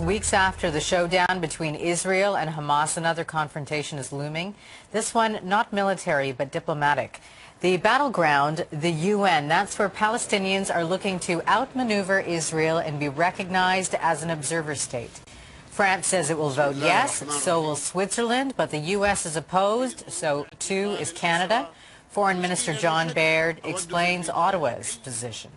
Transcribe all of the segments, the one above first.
weeks after the showdown between Israel and Hamas, another confrontation is looming. This one not military but diplomatic. The battleground, the UN, that's where Palestinians are looking to outmaneuver Israel and be recognized as an observer state. France says it will vote yes, so will Switzerland, but the U.S. is opposed, so too is Canada. Foreign Minister John Baird explains Ottawa's position.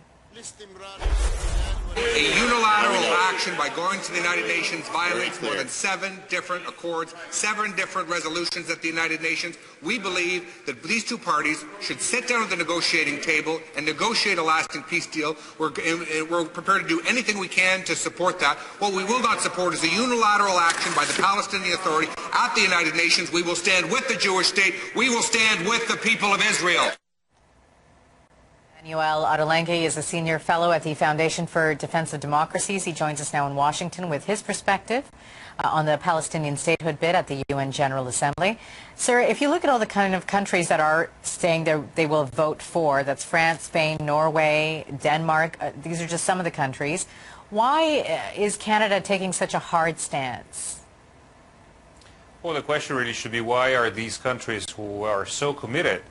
A unilateral action by going to the United Nations violates more than 7 different accords, 7 different resolutions at the United Nations. We believe that these two parties should sit down at the negotiating table and negotiate a lasting peace deal. We're prepared to do anything we can to support that. What we will not support is a unilateral action by the Palestinian Authority at the United Nations. We will stand with the Jewish state. We will stand with the people of Israel. Emanuele Ottolenghi is a senior fellow at the Foundation for Defense of Democracies. He joins us now in Washington with his perspective on the Palestinian statehood bid at the UN General Assembly. Sir, if you look at all the kind of countries that are saying they will vote for, that's France, Spain, Norway, Denmark, these are just some of the countries. Why is Canada taking such a hard stance? Well, the question really should be, why are these countries who are so committed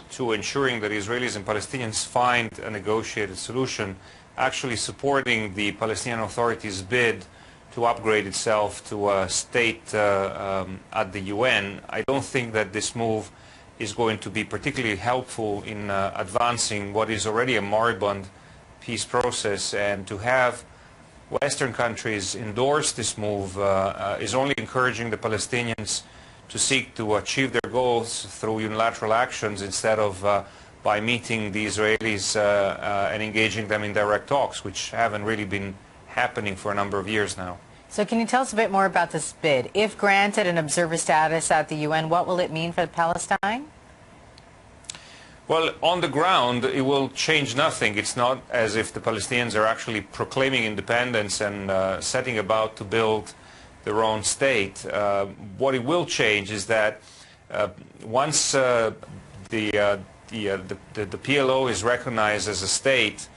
to ensuring that Israelis and Palestinians find a negotiated solution actually supporting the Palestinian Authority's bid to upgrade itself to a state at the UN? I don't think that this move is going to be particularly helpful in advancing what is already a moribund peace process, and to have Western countries endorse this move is only encouraging the Palestinians to seek to achieve their goals through unilateral actions instead of by meeting the Israelis and engaging them in direct talks, which haven't really been happening for a number of years now. So can you tell us a bit more about this bid? If granted an observer status at the UN, what will it mean for Palestine? Well, on the ground, it will change nothing. It's not as if the Palestinians are actually proclaiming independence and setting about to build their own state. What it will change is that once the PLO is recognized as a state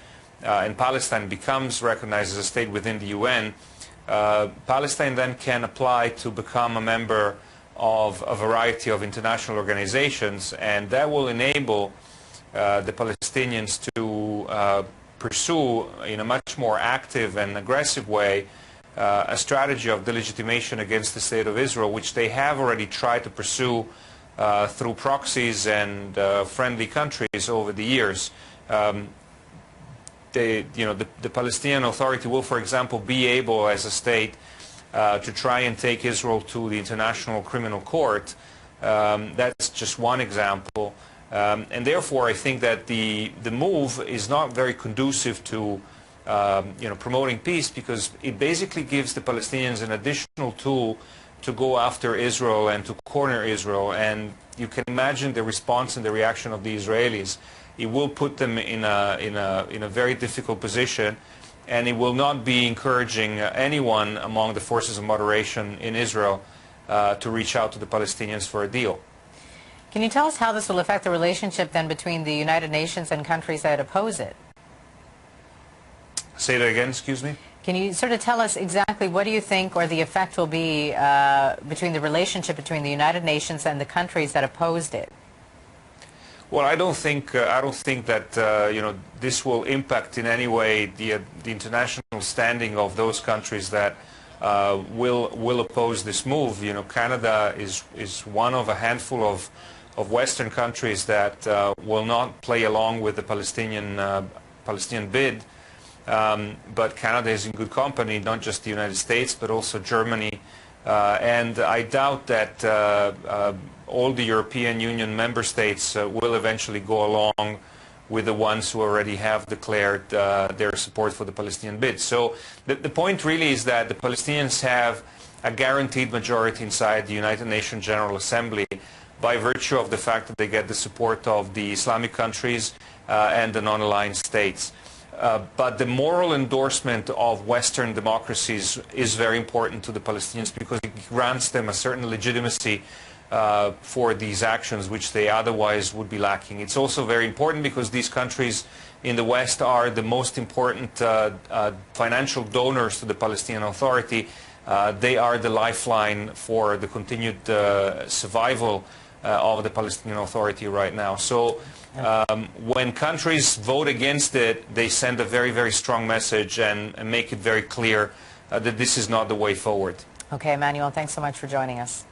and Palestine becomes recognized as a state within the UN, Palestine then can apply to become a member of a variety of international organizations, and that will enable the Palestinians to pursue in a much more active and aggressive way a strategy of delegitimation against the State of Israel, which they have already tried to pursue through proxies and friendly countries over the years. The Palestinian Authority will, for example, be able, as a state, to try and take Israel to the International Criminal Court. That's just one example. And therefore, I think that the move is not very conducive to promoting peace, because it basically gives the Palestinians an additional tool to go after Israel and to corner Israel. And you can imagine the response and the reaction of the Israelis. It will put them in a very difficult position, and it will not be encouraging anyone among the forces of moderation in Israel to reach out to the Palestinians for a deal. Can you tell us how this will affect the relationship then between the United Nations and countries that oppose it? Say that again, excuse me? Can you sort of tell us exactly what do you think or the effect will be between the relationship between the United Nations and the countries that opposed it? Well, I don't think that this will impact in any way the international standing of those countries that will oppose this move. Canada is one of a handful of Western countries that will not play along with the Palestinian bid. But Canada is in good company, not just the United States, but also Germany. And I doubt that all the European Union member states will eventually go along with the ones who already have declared their support for the Palestinian bid. So the point really is that the Palestinians have a guaranteed majority inside the United Nations General Assembly by virtue of the fact that they get the support of the Islamic countries and the non-aligned states. But the moral endorsement of Western democracies is very important to the Palestinians, because it grants them a certain legitimacy for these actions which they otherwise would be lacking. It's also very important because these countries in the West are the most important financial donors to the Palestinian Authority, They are the lifeline for the continued survival of the Palestinian Authority right now. So when countries vote against it, they send a very, very strong message and make it very clear that this is not the way forward. Okay, Emanuele, thanks so much for joining us.